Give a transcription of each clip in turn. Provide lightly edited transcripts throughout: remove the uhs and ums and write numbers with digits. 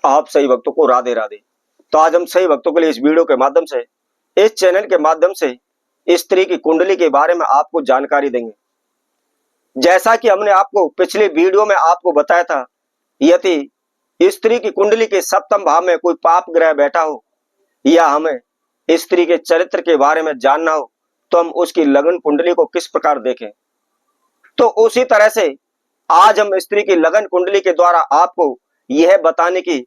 आप सही भक्तों को राधे राधे। तो आज हम सही भक्तों के लिए इस वीडियो के माध्यम से, इस चैनल के माध्यम से स्त्री की कुंडली के बारे में आपको जानकारी देंगे। जैसा कि हमने आपको पिछले वीडियो में आपको बताया था, यदि स्त्री की कुंडली के सप्तम भाव में कोई पाप ग्रह बैठा हो या हमें स्त्री के चरित्र के बारे में जानना हो तो हम उसकी लगन कुंडली को किस प्रकार देखें। तो उसी तरह से आज हम स्त्री की लगन कुंडली के द्वारा आपको यह बताने की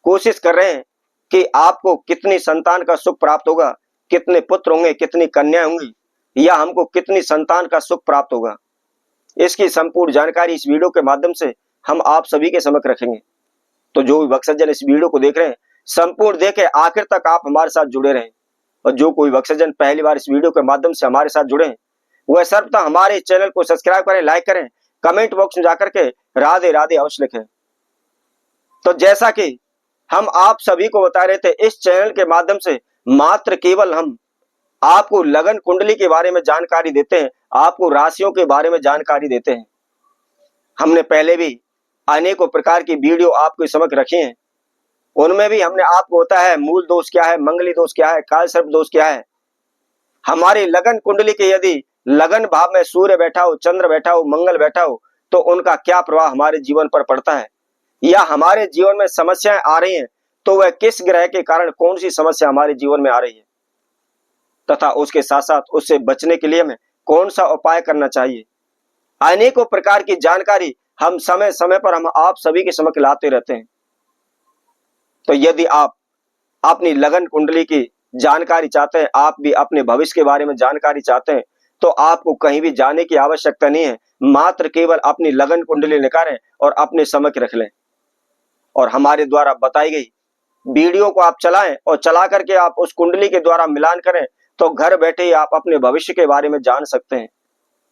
कोशिश कर रहे हैं कि आपको कितनी संतान का सुख प्राप्त होगा, कितने पुत्र होंगे, कितनी कन्या होंगी, या हमको कितनी संतान का सुख प्राप्त होगा। इसकी संपूर्ण जानकारी इस वीडियो के माध्यम से हम आप सभी के समक्ष रखेंगे। तो जो भी भक्तजन इस वीडियो को देख रहे हैं, संपूर्ण देखें, आखिर तक आप हमारे साथ जुड़े रहें। और जो कोई भक्तजन पहली बार इस वीडियो के माध्यम से हमारे साथ जुड़े हैं, वह सर्वथा हमारे इस चैनल को सब्सक्राइब करें, लाइक करें, कमेंट बॉक्स में जाकर के राधे राधे अवश्य लिखें। तो जैसा कि हम आप सभी को बता रहे थे, इस चैनल के माध्यम से मात्र केवल हम आपको लगन कुंडली के बारे में जानकारी देते हैं, आपको राशियों के बारे में जानकारी देते हैं। हमने पहले भी अनेकों प्रकार की वीडियो आपको समक्ष रखी हैं, उनमें भी हमने आपको बताया है मूल दोष क्या है, मंगली दोष क्या है, काल सर्प दोष क्या है। हमारी लगन कुंडली के यदि लगन भाव में सूर्य बैठा हो, चंद्र बैठा हो, मंगल बैठा हो, तो उनका क्या प्रभाव हमारे जीवन पर पड़ता है, या हमारे जीवन में समस्याएं आ रही हैं तो वह किस ग्रह के कारण कौन सी समस्या हमारे जीवन में आ रही है, तथा उसके साथ साथ उससे बचने के लिए हमें कौन सा उपाय करना चाहिए। अनेकों प्रकार की जानकारी हम समय समय पर हम आप सभी के समक्ष लाते रहते हैं। तो यदि आप अपनी लगन कुंडली की जानकारी चाहते हैं, आप भी अपने भविष्य के बारे में जानकारी चाहते हैं, तो आपको कहीं भी जाने की आवश्यकता नहीं है। मात्र केवल अपनी लगन कुंडली निकालें और अपने समक्ष रख लें, और हमारे द्वारा बताई गई वीडियो को आप चलाएं और चला करके आप उस कुंडली के द्वारा मिलान करें, तो घर बैठे ही आप अपने भविष्य के बारे में जान सकते हैं।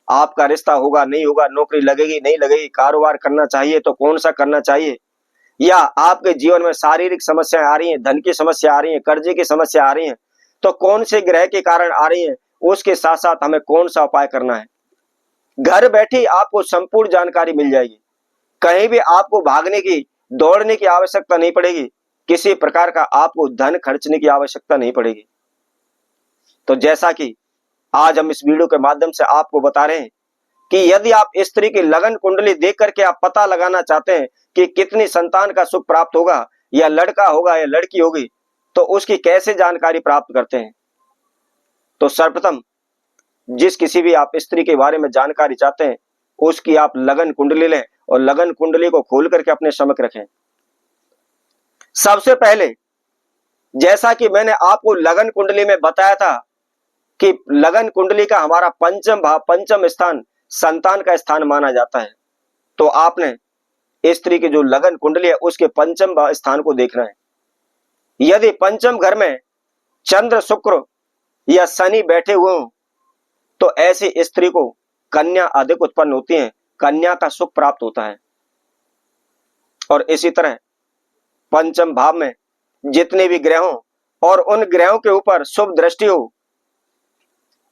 आपका रिश्ता होगा नहीं होगा, नौकरी लगेगी नहीं लगेगी, कारोबार करना चाहिए तो कौन सा करना चाहिए, या आपके जीवन में शारीरिक समस्याएं आ रही हैं, धन की समस्या आ रही है, कर्जे की समस्या आ रही है, तो कौन से ग्रह के कारण आ रही है, उसके साथ साथ हमें कौन सा उपाय करना है। घर बैठी आपको संपूर्ण जानकारी मिल जाएगी। कहीं भी आपको भागने की, दौड़ने की आवश्यकता नहीं पड़ेगी, किसी प्रकार का आपको धन खर्चने की आवश्यकता नहीं पड़ेगी। तो जैसा कि आज हम इस वीडियो के माध्यम से आपको बता रहे हैं कि यदि आप स्त्री की लगन कुंडली देख करके आप पता लगाना चाहते हैं कि कितनी संतान का सुख प्राप्त होगा, या लड़का होगा या लड़की होगी, तो उसकी कैसे जानकारी प्राप्त करते हैं। तो सर्वप्रथम जिस किसी भी आप स्त्री के बारे में जानकारी चाहते हैं, उसकी आप लगन कुंडली लें और लगन कुंडली को खोल करके अपने समक्ष रखें। सबसे पहले जैसा कि मैंने आपको लगन कुंडली में बताया था कि लगन कुंडली का हमारा पंचम भाव, पंचम स्थान संतान का स्थान माना जाता है। तो आपने स्त्री की जो लगन कुंडली है उसके पंचम स्थान को देखना है। यदि पंचम घर में चंद्र, शुक्र या शनि बैठे हुए हों, तो ऐसी स्त्री को कन्या अधिक उत्पन्न होती है, कन्या का सुख प्राप्त होता है। और इसी तरह पंचम भाव में जितने भी ग्रह हों और उन ग्रहों के ऊपर शुभ दृष्टि हो,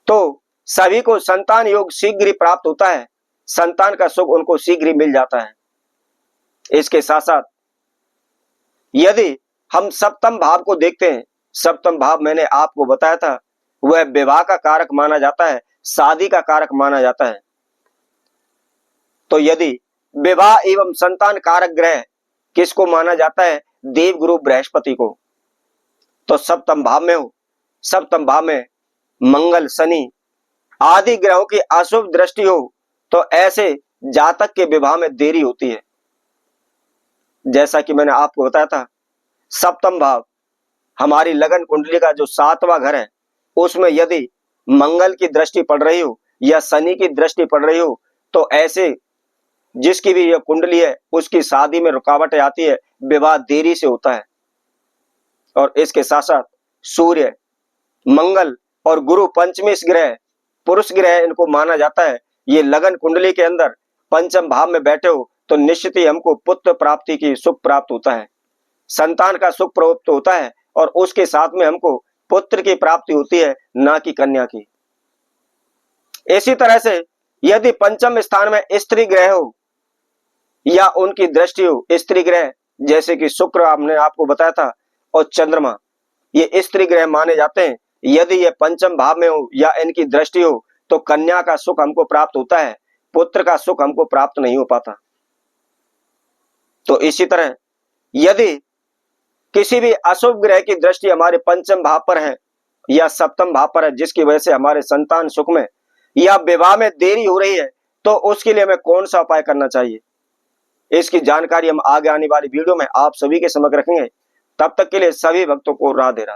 तो सभी को संतान योग शीघ्र ही प्राप्त होता है, संतान का सुख उनको शीघ्र ही मिल जाता है। इसके साथ साथ यदि हम सप्तम भाव को देखते हैं, सप्तम भाव मैंने आपको बताया था वह विवाह का कारक माना जाता है, शादी का कारक माना जाता है। तो यदि विवाह एवं संतान कारक ग्रह किसको माना जाता है, देव गुरु बृहस्पति को। तो सप्तम भाव में हो, सप्तम भाव में मंगल, शनि आदि ग्रहों की अशुभ दृष्टि हो, तो ऐसे जातक के विवाह में देरी होती है। जैसा कि मैंने आपको बताया था, सप्तम भाव हमारी लगन कुंडली का जो 7वां घर है, उसमें यदि मंगल की दृष्टि पड़ रही हो या शनि की दृष्टि पड़ रही हो, तो ऐसे जिसकी भी यह कुंडली है उसकी शादी में रुकावटें आती है, विवाह देरी से होता है। और इसके साथ साथ सूर्य, मंगल और गुरु पंचमी ग्रह, पुरुष ग्रह इनको माना जाता है। ये लगन कुंडली के अंदर पंचम भाव में बैठे हो तो निश्चित ही हमको पुत्र प्राप्ति की सुख प्राप्त होता है, संतान का सुख प्राप्त होता है, और उसके साथ में हमको पुत्र की प्राप्ति होती है, ना कि कन्या की। इसी तरह से यदि पंचम स्थान में स्त्री ग्रह हो या उनकी दृष्टि हो, स्त्री ग्रह जैसे कि शुक्र हमने आपको बताया था, और चंद्रमा, ये स्त्री ग्रह माने जाते हैं। यदि ये पंचम भाव में हो या इनकी दृष्टि हो तो कन्या का सुख हमको प्राप्त होता है, पुत्र का सुख हमको प्राप्त नहीं हो पाता। तो इसी तरह यदि किसी भी अशुभ ग्रह की दृष्टि हमारे पंचम भाव पर है या सप्तम भाव पर है, जिसकी वजह से हमारे संतान सुख में या विवाह में देरी हो रही है, तो उसके लिए हमें कौन सा उपाय करना चाहिए, इसकी जानकारी हम आगे आने वाली वीडियो में आप सभी के समक्ष रखेंगे। तब तक के लिए सभी भक्तों को राधे राधे।